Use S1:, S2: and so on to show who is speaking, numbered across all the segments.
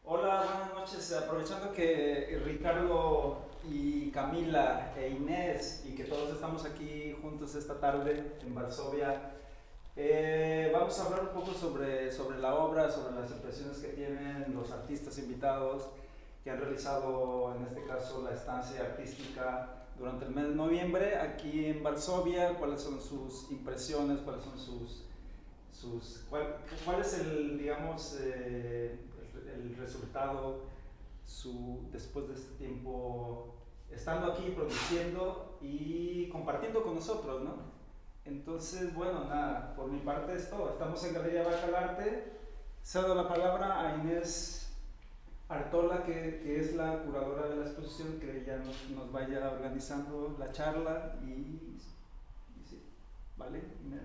S1: Hola, buenas noches. Aprovechando que Ricardo y Camila e Inés y que todos estamos aquí juntos esta tarde en Varsovia, vamos a hablar un poco sobre la obra, sobre las impresiones que tienen los artistas invitados que han realizado, en este caso, la estancia artística durante el mes de noviembre aquí en Varsovia. ¿Cuáles son sus impresiones? ¿Cuáles son cuál es el, digamos, el resultado después de este tiempo estando aquí produciendo y compartiendo con nosotros, ¿no? Entonces, bueno, nada, por mi parte es todo. Estamos en Galería Bacalarte. Cedo la palabra a Inés Artola, que es la curadora de la exposición, que ella nos vaya organizando la charla y sí, ¿vale, Inés?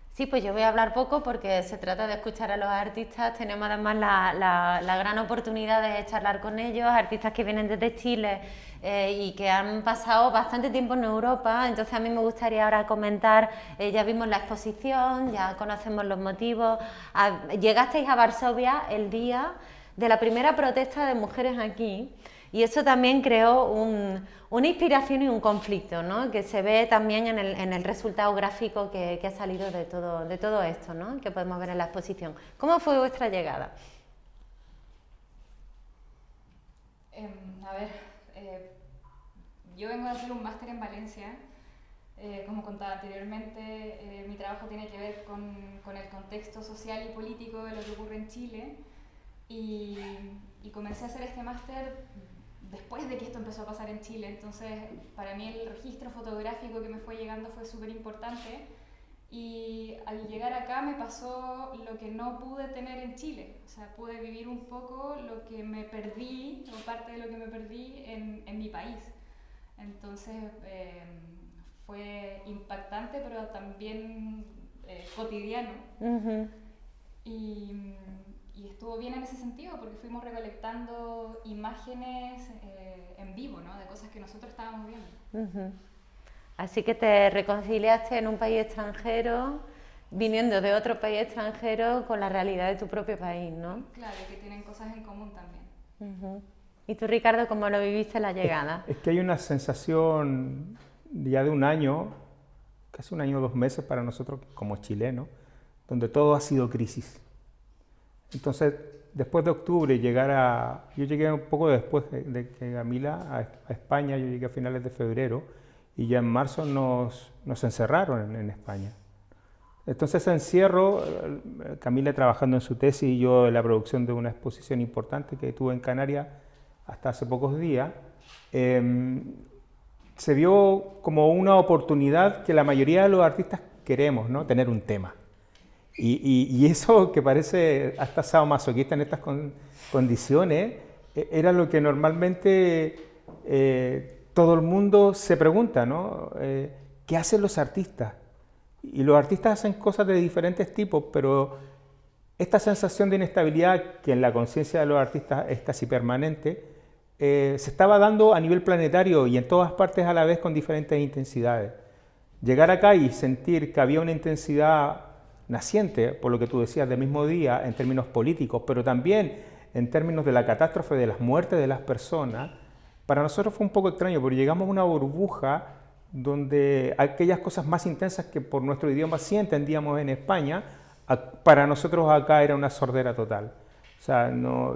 S2: Sí, pues yo voy a hablar poco porque se trata de escuchar a los artistas. Tenemos además la gran oportunidad de charlar con ellos, artistas que vienen desde Chile y que han pasado bastante tiempo en Europa. Entonces a mí me gustaría ahora comentar, ya vimos la exposición, ya conocemos los motivos. Llegasteis a Varsovia el día de la primera protesta de mujeres aquí. Y eso también creó una inspiración y un conflicto, ¿no? Que se ve también en el resultado gráfico que ha salido de todo esto, ¿no? Que podemos ver en la exposición. ¿Cómo fue vuestra llegada?
S3: A ver, yo vengo a hacer un máster en Valencia. Como contaba anteriormente, mi trabajo tiene que ver con el contexto social y político de lo que ocurre en Chile. Y comencé a hacer este máster después de que esto empezó a pasar en Chile. Entonces, para mí el registro fotográfico que me fue llegando fue súper importante. Y al llegar acá me pasó lo que no pude tener en Chile. O sea, pude vivir un poco lo que me perdí, o parte de lo que me perdí en mi país. Entonces, fue impactante, pero también cotidiano.
S2: Uh-huh.
S3: Y estuvo bien en ese sentido porque fuimos recolectando imágenes en vivo, ¿no? De cosas que nosotros estábamos viendo.
S2: Uh-huh. Así que te reconciliaste en un país extranjero, viniendo de otro país extranjero con la realidad de tu propio país, ¿no?
S3: Claro, y que tienen cosas en común también.
S2: Uh-huh. ¿Y tú, Ricardo, cómo lo viviste la llegada?
S4: Es que hay una sensación ya de un año, casi un año, 2 meses para nosotros como chilenos, donde todo ha sido crisis. Entonces, después de octubre, yo llegué un poco después de que Camila a España, yo llegué a finales de febrero y ya en marzo nos encerraron en España. Entonces, ese encierro, Camila trabajando en su tesis y yo en la producción de una exposición importante que tuve en Canarias hasta hace pocos días, se vio como una oportunidad que la mayoría de los artistas queremos, ¿no? Tener un tema. Y eso que parece hasta sadomasoquista en estas condiciones, era lo que normalmente todo el mundo se pregunta, ¿no? ¿Qué hacen los artistas? Y los artistas hacen cosas de diferentes tipos, pero esta sensación de inestabilidad que en la conciencia de los artistas es casi permanente, se estaba dando a nivel planetario y en todas partes a la vez con diferentes intensidades. Llegar acá y sentir que había una intensidad naciente, por lo que tú decías, del mismo día en términos políticos, pero también en términos de la catástrofe de las muertes de las personas, para nosotros fue un poco extraño, porque llegamos a una burbuja donde aquellas cosas más intensas que por nuestro idioma sí entendíamos en España, para nosotros acá era una sordera total. O sea,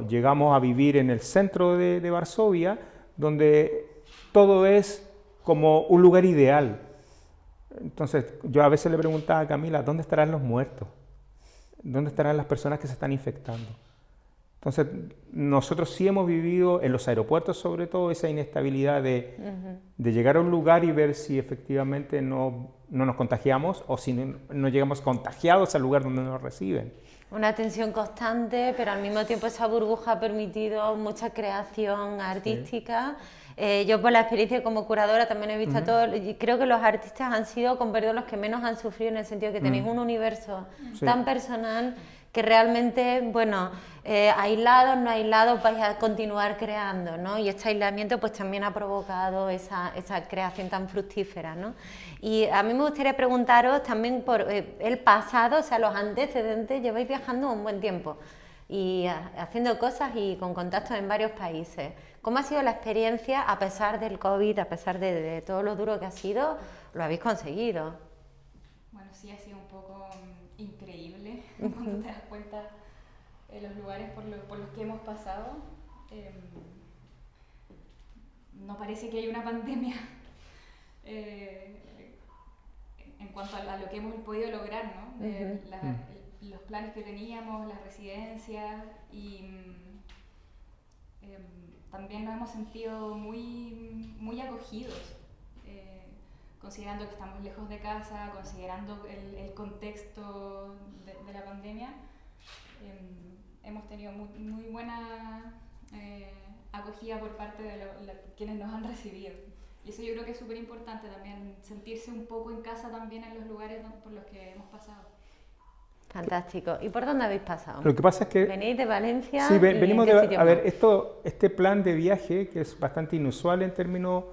S4: llegamos a vivir en el centro de Varsovia, donde todo es como un lugar ideal. Entonces, yo a veces le preguntaba a Camila, ¿dónde estarán los muertos? ¿Dónde estarán las personas que se están infectando? Entonces, nosotros sí hemos vivido, en los aeropuertos sobre todo, esa inestabilidad de llegar a un lugar y ver si efectivamente no nos contagiamos o si no llegamos contagiados al lugar donde nos reciben.
S2: Una tensión constante, pero al mismo tiempo esa burbuja ha permitido mucha creación artística. Sí. Yo por la experiencia como curadora también he visto todo, y creo que los artistas han sido con perdón los que menos han sufrido en el sentido que tenéis un universo tan personal que realmente, bueno, aislados, no aislados, vais a continuar creando, ¿no? Y este aislamiento pues también ha provocado esa creación tan fructífera, ¿no? Y a mí me gustaría preguntaros también por el pasado, o sea, los antecedentes, lleváis viajando un buen tiempo. y haciendo cosas y con contactos en varios países. ¿Cómo ha sido la experiencia a pesar del COVID, a pesar de todo lo duro que ha sido? Lo habéis conseguido.
S3: Bueno, sí, ha sido un poco increíble cuando te das cuenta de los lugares por los que hemos pasado. No parece que haya una pandemia en cuanto a lo que hemos podido lograr, ¿no? Los planes que teníamos, las residencias y también nos hemos sentido muy acogidos, considerando que estamos lejos de casa, considerando el contexto de la pandemia. Hemos tenido muy buena acogida por parte de quienes nos han recibido. Y eso yo creo que es súper importante también, sentirse un poco en casa también en los lugares por los que hemos pasado.
S2: Fantástico. ¿Y por dónde habéis pasado?
S4: Lo que pasa es que...
S2: ¿Venís de Valencia?
S4: Sí, venimos de...
S2: sitio
S4: A ver,
S2: más?
S4: este plan de viaje, que es bastante inusual en términos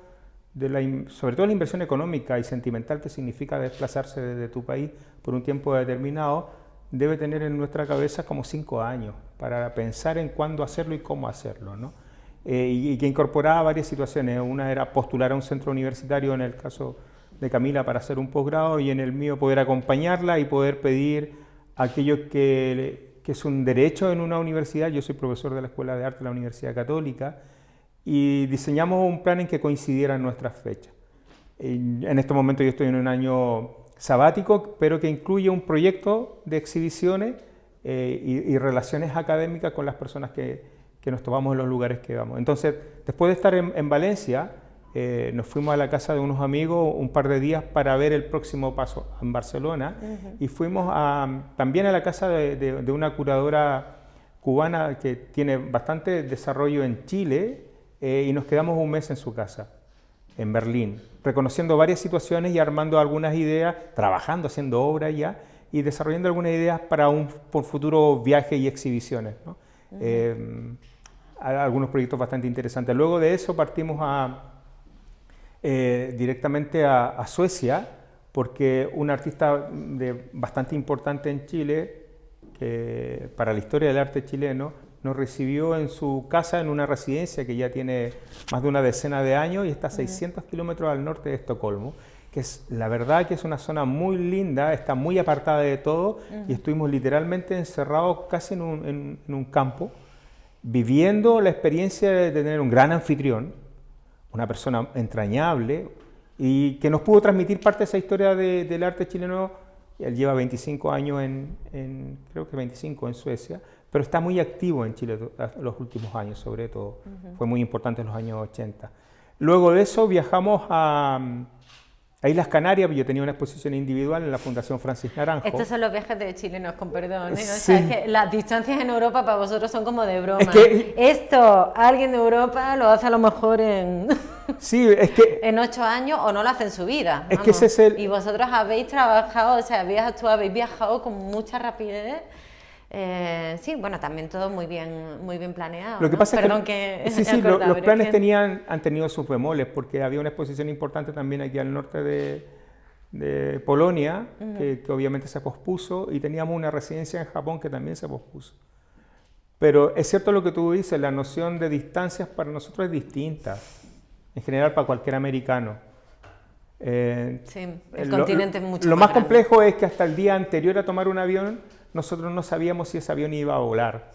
S4: de sobre todo la inversión económica y sentimental que significa desplazarse desde tu país por un tiempo determinado, debe tener en nuestra cabeza como 5 años para pensar en cuándo hacerlo y cómo hacerlo, ¿no? Y que incorporaba varias situaciones. Una era postular a un centro universitario, en el caso de Camila, para hacer un posgrado, y en el mío poder acompañarla y poder pedir aquello que es un derecho en una universidad. Yo soy profesor de la Escuela de Arte de la Universidad Católica, y diseñamos un plan en que coincidieran nuestras fechas. En este momento yo estoy en un año sabático, pero que incluye un proyecto de exhibiciones y relaciones académicas con las personas que nos tomamos en los lugares que vamos. Entonces, después de estar en Valencia, nos fuimos a la casa de unos amigos un par de días para ver el próximo paso en Barcelona, y fuimos también a la casa de una curadora cubana que tiene bastante desarrollo en Chile, y nos quedamos un mes en su casa, en Berlín, reconociendo varias situaciones y armando algunas ideas, trabajando, haciendo obras ya, y desarrollando algunas ideas para un futuro viaje y exhibiciones, ¿no? Algunos proyectos bastante interesantes. Luego de eso partimos directamente a Suecia, porque un artista bastante importante en Chile, que para la historia del arte chileno, nos recibió en su casa, en una residencia que ya tiene más de una decena de años y está a 600 kilómetros al norte de Estocolmo, que es, la verdad que es una zona muy linda, está muy apartada de todo, y estuvimos literalmente encerrados casi en un campo, viviendo la experiencia de tener un gran anfitrión, una persona entrañable, y que nos pudo transmitir parte de esa historia del arte chileno. Él lleva 25 años creo que 25 en Suecia, pero está muy activo en Chile los últimos años, sobre todo. Fue muy importante en los años 80. Luego de eso viajamos a Islas Canarias. Yo tenía una exposición individual en la Fundación Francis Naranjo.
S2: Estos son los viajes de chilenos, con perdón, ¿eh?
S4: Sí.
S2: O sea, es que las distancias en Europa para vosotros son como de broma.
S4: Es que...
S2: Esto, alguien de Europa lo hace a lo mejor en...
S4: Sí, es que...
S2: en 8 años, o no lo hace en su vida.
S4: Es que ese es el...
S2: Y vosotros habéis trabajado, o sea, habéis viajado con mucha rapidez. Sí, bueno, también todo muy bien planeado.
S4: Lo que pasa
S2: Perdón
S4: es
S2: que
S4: sí,
S2: cortado,
S4: los planes
S2: es que...
S4: han tenido sus bemoles, porque había una exposición importante también aquí al norte de Polonia, que obviamente se pospuso, y teníamos una residencia en Japón que también se pospuso. Pero es cierto lo que tú dices, la noción de distancias para nosotros es distinta, en general para cualquier americano.
S2: Sí, el continente es mucho
S4: lo
S2: más
S4: más
S2: grande.
S4: complejo es que hasta el día anterior a tomar un avión, nosotros no sabíamos si ese avión iba a volar.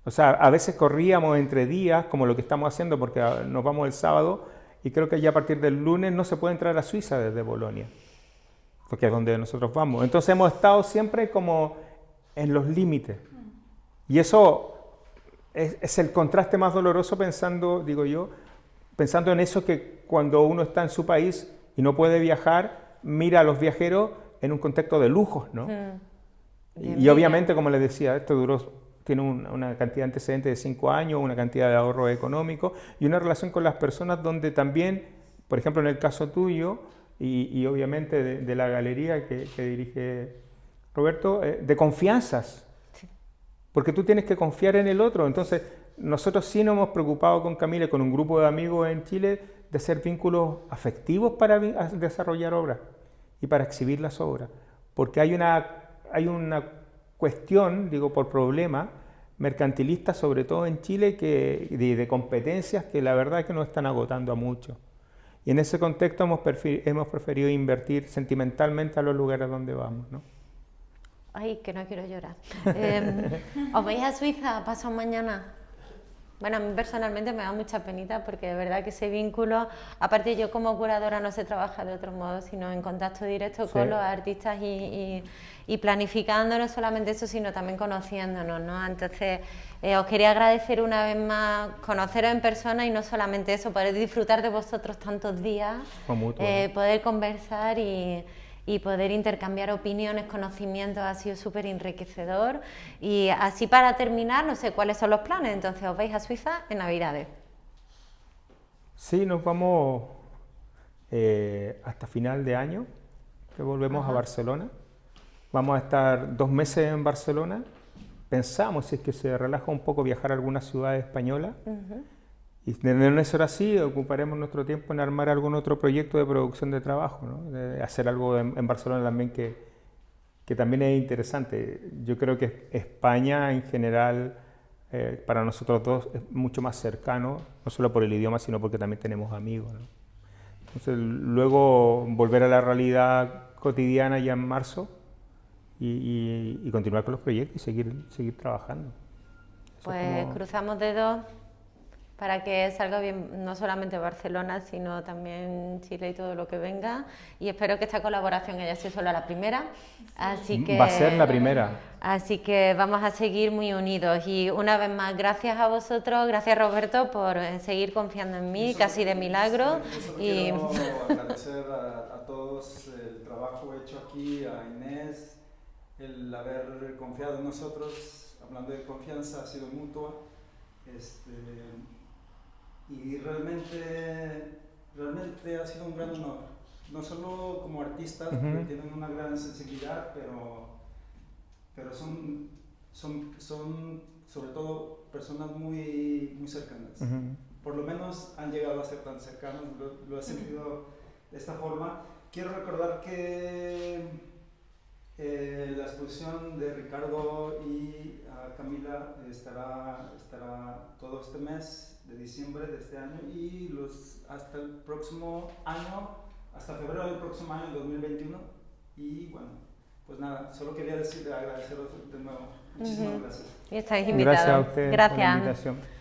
S4: O sea, a veces corríamos entre días, como lo que estamos haciendo, porque nos vamos el sábado, y creo que ya a partir del lunes no se puede entrar a Suiza desde Bolonia, porque es donde nosotros vamos. Entonces hemos estado siempre como en los límites. Y eso es el contraste más doloroso, pensando en eso, que cuando uno está en su país y no puede viajar, mira a los viajeros en un contexto de lujos, ¿no? Y obviamente, como les decía, tiene una cantidad de antecedentes de 5 años, una cantidad de ahorro económico y una relación con las personas donde también, por ejemplo, en el caso tuyo y obviamente de la galería que dirige Roberto, de confianzas, porque tú tienes que confiar en el otro. Entonces, nosotros sí nos hemos preocupado con Camila y con un grupo de amigos en Chile de hacer vínculos afectivos para desarrollar obras y para exhibir las obras, porque hay una cuestión, digo por problema, mercantilista, sobre todo en Chile, de competencias que la verdad que nos están agotando a muchos. Y en ese contexto hemos preferido invertir sentimentalmente a los lugares donde vamos, ¿no?
S2: Ay, que no quiero llorar. ¿Os vais a Suiza pasado mañana? Bueno, a mí personalmente me da mucha penita porque de verdad que ese vínculo, aparte yo como curadora no se trabaja de otro modo, sino en contacto directo con los artistas y planificando no solamente eso, sino también conociéndonos, ¿no? Entonces, os quería agradecer una vez más conoceros en persona y no solamente eso, poder disfrutar de vosotros tantos días, poder conversar y poder intercambiar opiniones, conocimientos, ha sido súper enriquecedor. Y así para terminar, no sé cuáles son los planes, entonces os vais a Suiza en Navidades.
S4: Sí, nos vamos hasta final de año, que volvemos a Barcelona. Vamos a estar 2 meses en Barcelona. Pensamos, si es que se relaja un poco, viajar a algunas ciudades españolas. Y de no ser así, ocuparemos nuestro tiempo en armar algún otro proyecto de producción de trabajo, ¿no? De hacer algo en Barcelona también que también es interesante. Yo creo que España en general, para nosotros dos, es mucho más cercano, no solo por el idioma, sino porque también tenemos amigos, ¿no? Entonces, luego volver a la realidad cotidiana ya en marzo y continuar con los proyectos y seguir trabajando. Eso
S2: pues cruzamos dedos para que salga bien no solamente Barcelona, sino también Chile y todo lo que venga. Y espero que esta colaboración haya sido solo la primera. Así que,
S4: va a ser la primera.
S2: Así que vamos a seguir muy unidos. Y una vez más, gracias a vosotros, gracias Roberto por seguir confiando en mí, casi de milagro.
S1: Y quiero agradecer a todos el trabajo hecho aquí, a Inés, el haber confiado en nosotros. Hablando de confianza, ha sido mutua. Y realmente ha sido un gran honor, no solo como artistas, que tienen una gran sensibilidad, pero son sobre todo personas muy cercanas. Por lo menos han llegado a ser tan cercanos, lo he sentido de esta forma. Quiero recordar que la exposición de Ricardo y Camila estará todo este mes de diciembre de este año y hasta el próximo año, hasta febrero del próximo año, 2021. Y bueno, pues nada, solo quería agradeceros de nuevo. Muchísimas gracias.
S2: Y estáis invitados.
S4: Gracias a ustedes por la invitación.